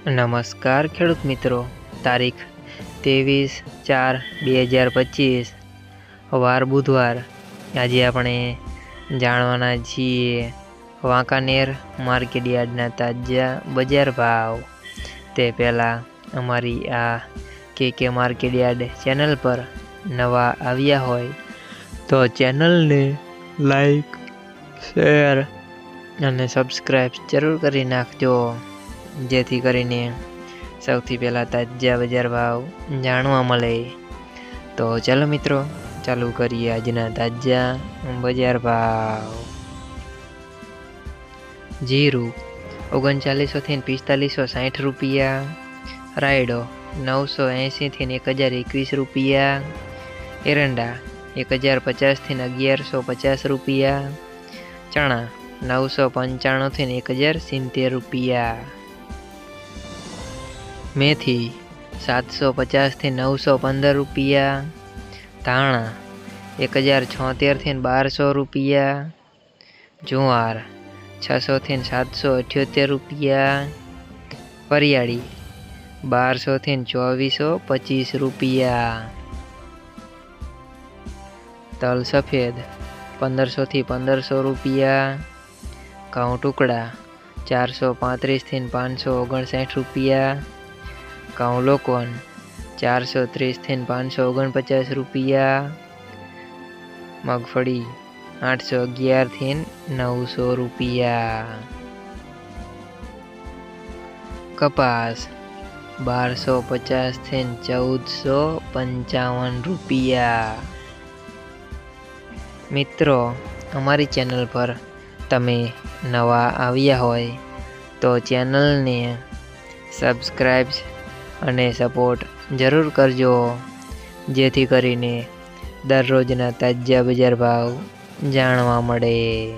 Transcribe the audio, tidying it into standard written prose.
નમસ્કાર ખેડૂત મિત્રો, તારીખ 23/4/2025 વાર બુધવાર। આજે આપણે જાણવાના છીએ વાંકાનેર માર્કેટયાર્ડના તાજા બજાર ભાવ। તે પહેલાં અમારી આ કે માર્કેટયાર્ડ ચેનલ પર નવા આવ્યા હોય તો ચેનલને લાઈક, શેર અને સબસ્ક્રાઈબ જરૂર કરી નાખજો, જેથી કરીને સૌથી પહેલાં તાજા બજાર ભાવ જાણવા મળે। તો ચાલો મિત્રો, ચાલુ કરીએ આજના તાજા બજાર ભાવ। જીરું 3900 થી 4560 રૂપિયા, રાયડો 980 થી 1021 રૂપિયા, એરંડા 1050 થી 1150 રૂપિયા, ચણા 995 થી 1070 રૂપિયા, मेथी 750 થી 915 રૂપિયા, धाणा 1076 થી 1200 રૂપિયા, जुआर 600 થી 778 રૂપિયા, वरियाળી 1200 થી 2425 રૂપિયા, तल सफेद 1500 થી 1500 રૂપિયા, घઉં टुकड़ा 435 થી 559 રૂપિયા, घઉં लोकवन 430 થી 549 રૂપિયા, મગફળી 811 થી 900 રૂપિયા, કપાસ 1250 થી 1455 રૂપિયા। મિત્રો, અમારી ચેનલ પર તમે નવા આવ્યા હોય તો ચેનલને સબસ્ક્રાઈબ અને સપોર્ટ જરૂર કરજો, જેથી કરીને દરરોજના તાજા બજાર ભાવ જાણવા મળે।